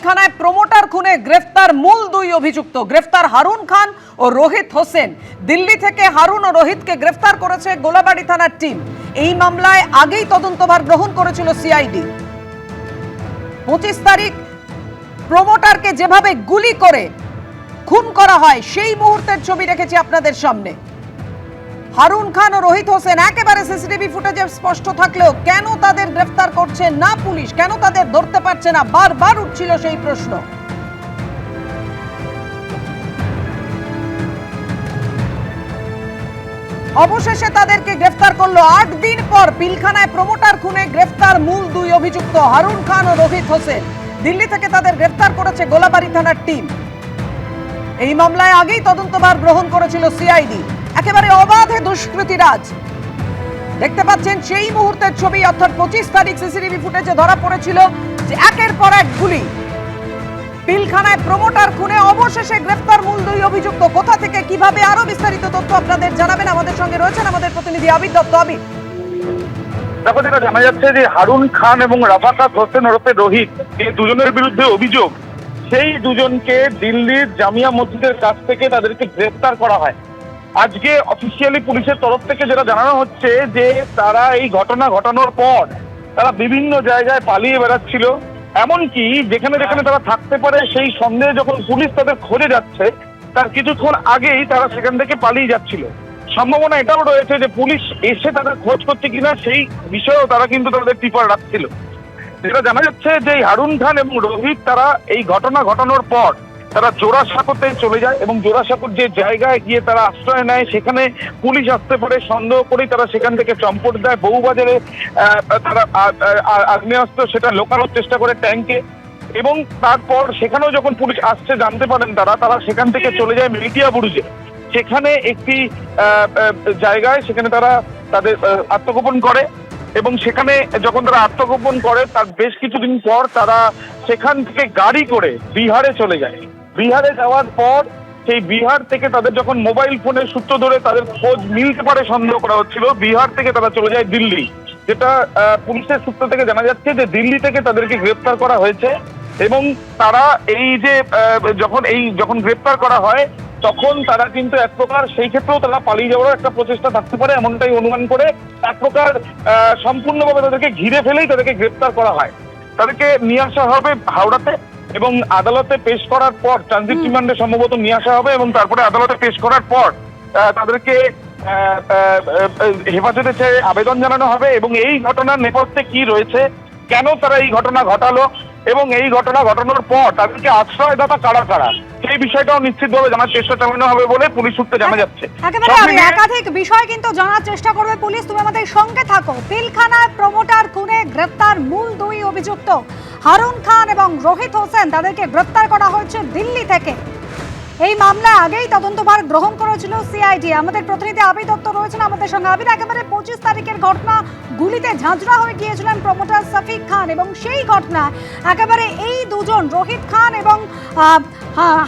পিলখানায় promoter খুনে গ্রেফতার মূল দুই অভিযুক্ত। গ্রেফতার হারুন খান ও রোহিত হোসেন। দিল্লি থেকে হারুন ও রোহিতকে গ্রেফতার করেছে গোলাবাড়ি থানার টিম। এই মামলায় আগেই তদন্তভার গ্রহণ করেছিল সিআইডি। 25 তারিখ প্রমোটারকে যেভাবে গুলি করে খুন করা হয় সেই মুহূর্তের ছবি রেখেছি আপনাদের সামনে। হারুন খান ও রোহিত হোসেন একেবারে সিসিটিভি ফুটেজে স্পষ্ট থাকলেও কেন তাদের গ্রেফতার করছে না পুলিশ, কেন তাদের ধরতে পারছে না, বারবার উঠছিল সেই প্রশ্ন। অবশেষে তাদেরকে গ্রেফতার করলো 8 দিন পর। পিলখানায় প্রমোটার খুনে গ্রেফতার মূল দুই অভিযুক্ত হারুন খান ও রোহিত হোসেন। দিল্লি থেকে তাদের গ্রেফতার করেছে গোলাবাড়ি থানার টিম। এই মামলায় আগেই তদন্তভার গ্রহণ করেছিল সিআইডি। একেবারে অবাধে দুষ্কৃতিরাজ। দেখতে পাচ্ছেন সেই মুহূর্তের ছবি, অর্থাৎ 25 তারিখ সিসিটিভি ফুটেজে ধরা পড়েছিল যে একের পর এক গুলি। পিলখানায় প্রমোটার খুনে অবশেষে গ্রেফতার মূল দুই অভিযুক্ত। কোথা থেকে কিভাবে, আরো বিস্তারিত তথ্য আপনাদের জানাবেন। আমাদের সঙ্গে রয়েছেন আমাদের প্রতিনিধি আবিদ দত্ত। আবিদ, দেখো, যেটা জানা যাচ্ছে যে হারুন খান এবং রাফাকাত হোসেন ওরফে রোহিত, এই দুজনের বিরুদ্ধে অভিযোগ, সেই দুজনকে দিল্লির জামিয়া মসজিদের কাছ থেকে তাদেরকে গ্রেফতার করা হয়। আজকে অফিসিয়ালি পুলিশের তরফ থেকে যেটা জানানো হচ্ছে যে তারা এই ঘটনা ঘটানোর পর তারা বিভিন্ন জায়গায় পালিয়ে বেড়াচ্ছিল। এমনকি যেখানে যেখানে তারা থাকতে পারে সেই সন্দেহে যখন পুলিশ তাদের খোঁজে যাচ্ছে তার কিছুক্ষণ আগেই তারা সেখান থেকে পালিয়ে যাচ্ছিল। সম্ভাবনা এটাও রয়েছে যে পুলিশ এসে তাদের খোঁজ করছে কিনা সেই বিষয়েও তারা কিন্তু তাদের টিপার রাখছিল। যেটা জানা যাচ্ছে যে হারুন খান এবং রোহিত তারা এই ঘটনা ঘটানোর পর তারা জোড়াসাঁকোতে চলে যায় এবং জোড়াসাঁকোর যে জায়গায় গিয়ে তারা আশ্রয় নেয় সেখানে পুলিশ আসতে পারে সন্দেহ করেই তারা সেখান থেকে চম্পট দেয়। বউবাজারে তারা আগ্নেয়াস্ত্র সেটা লোকানোর চেষ্টা করে ট্যাঙ্কে, এবং তারপর সেখানেও যখন পুলিশ আসছে জানতে পারেন তারা সেখান থেকে চলে যায় মেটিয়াবুরুজে। সেখানে একটি জায়গায় সেখানে তারা তাদের আত্মগোপন করে এবং সেখানে যখন তারা আত্মগোপন করে তার বেশ কিছুদিন পর তারা সেখান থেকে গাড়ি করে বিহারে চলে যায়। বিহারে যাওয়ার পর সেই বিহার থেকে তাদের যখন মোবাইল ফোনের সূত্র ধরে তাদের খোঁজ মিলতে পারে সন্দেহ করা হচ্ছিল, বিহার থেকে তারা চলে যায় দিল্লি। যেটা পুলিশের সূত্র থেকে জানা যাচ্ছে যে দিল্লি থেকে তাদেরকে গ্রেফতার করা হয়েছে এবং তারা এই যে যখন গ্রেফতার করা হয় তখন তারা কিন্তু এক প্রকার সেই ক্ষেত্রেও তারা পালিয়ে যাওয়ার একটা প্রচেষ্টা থাকতে পারে এমনটাই অনুমান করে এক প্রকার সম্পূর্ণভাবে তাদেরকে ঘিরে ফেলেই তাদেরকে গ্রেফতার করা হয়। তাদেরকে নিয়ে আসা হবে হাওড়াতে এবং আদালতে পেশ করার পর ট্রানজিট রিমান্ডে সম্ভবত নিয়ে আসা হবে এবং তারপরে আদালতে পেশ করার পর তাদেরকে হেফাজতে চেয়ে আবেদন জানানো হবে এবং এই ঘটনার নেপথ্যে কি রয়েছে, কেন তারা এই ঘটনা ঘটালো এবং এই ঘটনা ঘটানোর পর তাদেরকে আশ্রয়দাতা কারা কারা, সেই বিষয়টাও নিশ্চিতভাবে জানার চেষ্টা চালানো হবে বলে পুলিশ সূত্রে জানা যাচ্ছে। একাধিক বিষয় কিন্তু জানার চেষ্টা করবে পুলিশ, তুমি আমাদের সঙ্গে থাকো। পিলখানায় প্রমোটার খুনে গ্রেফতার মূল দুই অভিযুক্ত হারুন খান এবং রোহিত হোসেন। তাদেরকে গ্রেফতার করা হয়েছে দিল্লি থেকে। এই মামলায় আগেই তদন্তভার গ্রহণ করেছিল সিআইডি। আমাদের প্রতিনিধি আবিদ দত্ত রয়েছেন আমাদের সঙ্গে। আবিদ, একেবারে 25 তারিখের ঘটনা, গুলিতে ঝাঁঝরা হয়ে গিয়েছিলেন প্রমোটার সফিক খান এবং সেই ঘটনা একেবারে এই দুজন রোহিত খান এবং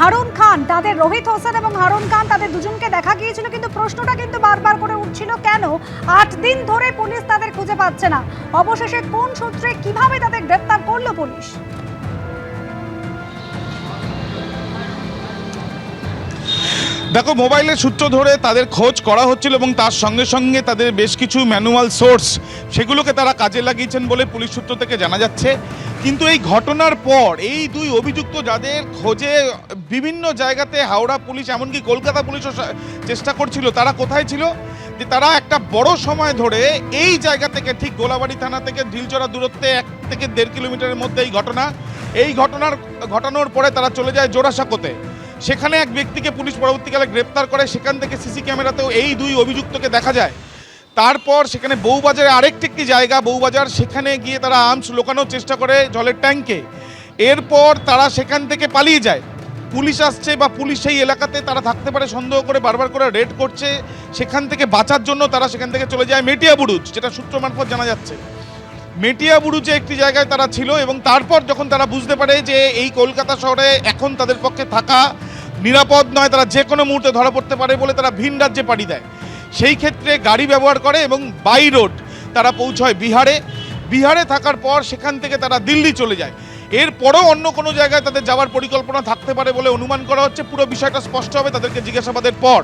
হারুন খান, তাদের রোহিত হোসেন এবং হারুন খান তাদের দুজনকে দেখা গিয়েছিল, কিন্তু প্রশ্নটা কিন্তু বারবার করে উঠছিল কেন 8 দিন ধরে পুলিশ তাদের খুঁজে পাচ্ছে না। অবশেষে কোন সূত্রে কিভাবে তাদের গ্রেফতার করলো পুলিশ? দেখো, মোবাইলের সূত্র ধরে তাদের খোঁজ করা হচ্ছিল এবং তার সঙ্গে সঙ্গে তাদের বেশ কিছু ম্যানুয়াল সোর্স সেগুলোকে তারা কাজে লাগিয়েছেন বলে পুলিশ সূত্র থেকে জানা যাচ্ছে। কিন্তু এই ঘটনার পর এই দুই অভিযুক্ত যাদের খোঁজে বিভিন্ন জায়গাতে হাওড়া পুলিশ এমনকি কলকাতা পুলিশও চেষ্টা করছিল, তারা কোথায় ছিল? যে তারা একটা বড় সময় ধরে এই জায়গা থেকে ঠিক গোলাবাড়ি থানা থেকে ঢিলচড়া দূরত্বে 1 থেকে 1.5 কিলোমিটারের মধ্যে এই ঘটনার পরে তারা চলে যায় জোড়াসাঁকোতে। সেখানে এক ব্যক্তিকে পুলিশ পরবর্তীকালে গ্রেপ্তার করে, সেখান থেকে সিসি ক্যামেরাতেও এই দুই অভিযুক্তকে দেখা যায়। তারপর সেখানে বউবাজারে একটি জায়গা বউবাজার, সেখানে গিয়ে তারা আর্মস লোকানোর চেষ্টা করে জলের ট্যাঙ্কে। এরপর তারা সেখান থেকে পালিয়ে যায়। পুলিশ আসছে বা পুলিশ সেই এলাকাতে তারা থাকতে পারে সন্দেহ করে বারবার করে রেড করছে। সেখান থেকে বাঁচার জন্য তারা সেখান থেকে চলে যায় মেটিয়াবুরুজ, যেটা সূত্র মারফত জানা যাচ্ছে। মেটিয়াবুরুজে একটি জায়গায় তারা ছিল এবং তারপর যখন তারা বুঝতে পারে যে এই কলকাতা শহরে এখন তাদের পক্ষে থাকা নিরাপদ নয়, তারা যে কোনো মুহূর্তে ধরা পড়তে পারে বলে তারা ভিন রাজ্যে পাড়ি দেয়। সেই ক্ষেত্রে গাড়ি ব্যবহার করে এবং বাই রোড তারা পৌঁছয় বিহারে। থাকার পর সেখান থেকে তারা দিল্লি চলে যায়। এরপরও অন্য কোনো জায়গায় তাদের যাওয়ার পরিকল্পনা থাকতে পারে বলে অনুমান করা হচ্ছে। পুরো বিষয়টা স্পষ্ট হবে তাদেরকে জিজ্ঞাসাবাদের পর।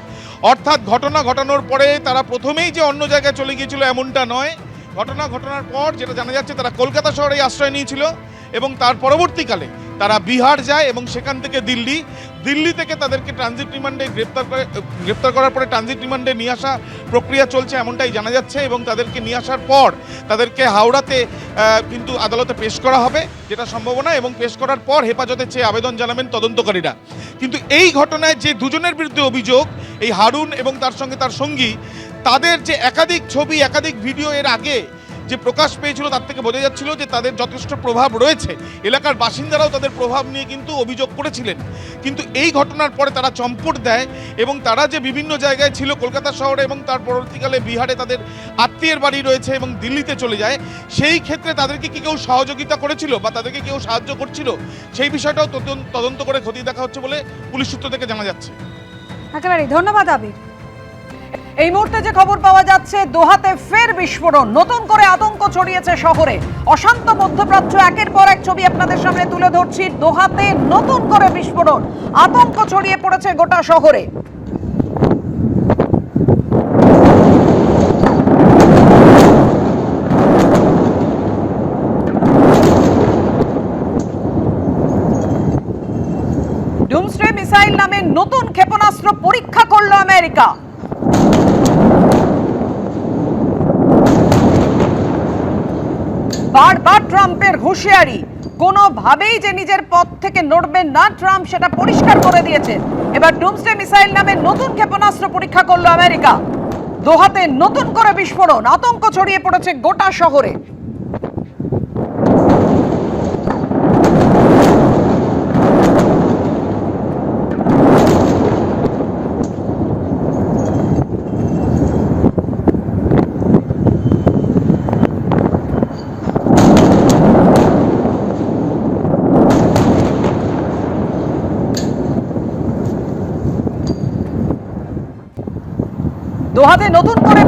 অর্থাৎ ঘটনা ঘটানোর পরে তারা প্রথমেই যে অন্য জায়গায় চলে গিয়েছিল এমনটা নয়। ঘটনার পর যেটা জানা যাচ্ছে তারা কলকাতা শহরে আশ্রয় নিয়েছিল এবং তার পরবর্তীকালে তারা বিহার যায় এবং সেখান থেকে দিল্লি থেকে তাদেরকে ট্রানজিট রিমান্ডে গ্রেপ্তার করার পরে ট্রানজিট রিমান্ডে নিয়ে আসা প্রক্রিয়া চলছে এমনটাই জানা যাচ্ছে। এবং তাদেরকে নিয়ে আসার পর তাদেরকে হাওড়াতে কিন্তু আদালতে পেশ করা হবে যেটা সম্ভাবনা, এবং পেশ করার পর হেফাজতে চেয়ে আবেদন জানাবেন তদন্তকারীরা। কিন্তু এই ঘটনায় যে দুজনের বিরুদ্ধে অভিযোগ, এই হারুন এবং তার সঙ্গে তার সঙ্গী, তাদের যে একাধিক ছবি একাধিক ভিডিও এর আগে যে প্রকাশ পেয়েছিল তার থেকে বোঝা যাচ্ছিল যে তাদের যথেষ্ট প্রভাব রয়েছে। এলাকার বাসিন্দারাও তাদের প্রভাব নিয়ে কিন্তু অভিযোগ করেছিলেন। কিন্তু এই ঘটনার পরে তারা চম্পট দেয় এবং তারা যে বিভিন্ন জায়গায় ছিল কলকাতা শহরে এবং তার পরবর্তীকালে বিহারে তাদের আত্মীয়ের বাড়ি রয়েছে এবং দিল্লিতে চলে যায়, সেই ক্ষেত্রে তাদেরকে কি কেউ সহযোগিতা করেছিল বা তাদেরকে কেউ সাহায্য করছিল সেই বিষয়টাও তদন্ত করে খতিয়ে দেখা হচ্ছে বলে পুলিশ সূত্র থেকে জানা যাচ্ছে। একেবারে ধন্যবাদ আবির। এই মুহূর্তে যে খবর পাওয়া যাচ্ছে, দোহাতে ফের বিস্ফোরণ, নতুন করে আতঙ্ক ছড়িয়েছে শহরে। অশান্ত মধ্যপ্রাচ্য, একের পর এক ছবি আপনাদের সামনে তুলে ধরছি। দোহাতে নতুন করে বিস্ফোরণ, আতঙ্ক ছড়িয়ে পড়েছে গোটা শহরে। ডুমসডে মিসাইল নামে নতুন ক্ষেপণাস্ত্র পরীক্ষা করলো আমেরিকা। বারবার ট্রাম্পের হুঁশিয়ারি, কোনোভাবেই যে নিজের পথ থেকে নড়বেন না ট্রাম্প, সেটা পরিষ্কার করে দিয়েছে। এবার ডুমসডে মিসাইল নামে নতুন ক্ষেপণাস্ত্র পরীক্ষা করলো আমেরিকা। দোহাতে নতুন করে বিস্ফোরণ, আতঙ্ক ছড়িয়ে পড়েছে গোটা শহরে। দোহাতে নতুন করে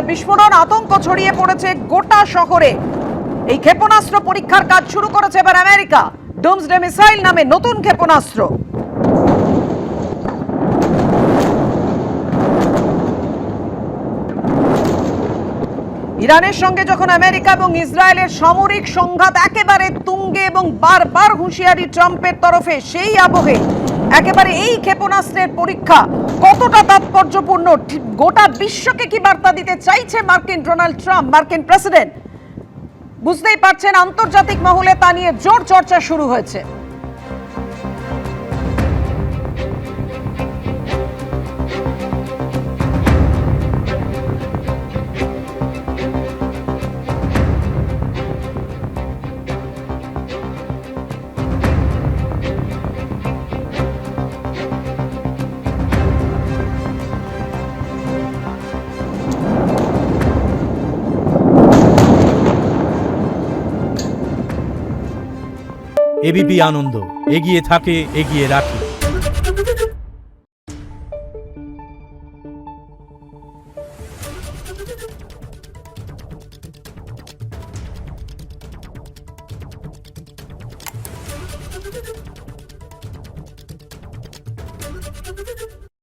বিস্ফোরণ আতঙ্ক ছড়িয়ে পড়েছে গোটা শহরে। এই ক্ষেপণাস্ত্র পরীক্ষার কাজ শুরু করেছে এবার আমেরিকা। ডুমসডে মিসাইল নামে নতুন ক্ষেপণাস্ত্র। ইরানের সঙ্গে যখন আমেরিকা এবং ইসরায়েলের সামরিক সংঘাত একেবারে তুঙ্গে এবং বারবার হুঁশিয়ারি ট্রাম্পের তরফে, সেই আবহে একেবারে এই ক্ষেপণাস্ত্রের পরীক্ষা কতটা তাৎপর্যপূর্ণ, গোটা বিশ্বকে কি বার্তা দিতে চাইছে ডোনাল্ড ট্রাম্প, মার্কিন প্রেসিডেন্ট, বুঝতেই পারছেন। আন্তর্জাতিক মহলে তা নিয়ে জোর চর্চা শুরু হয়েছে। এবিপি আনন্দ, এগিয়ে থাকে, এগিয়ে রাখে।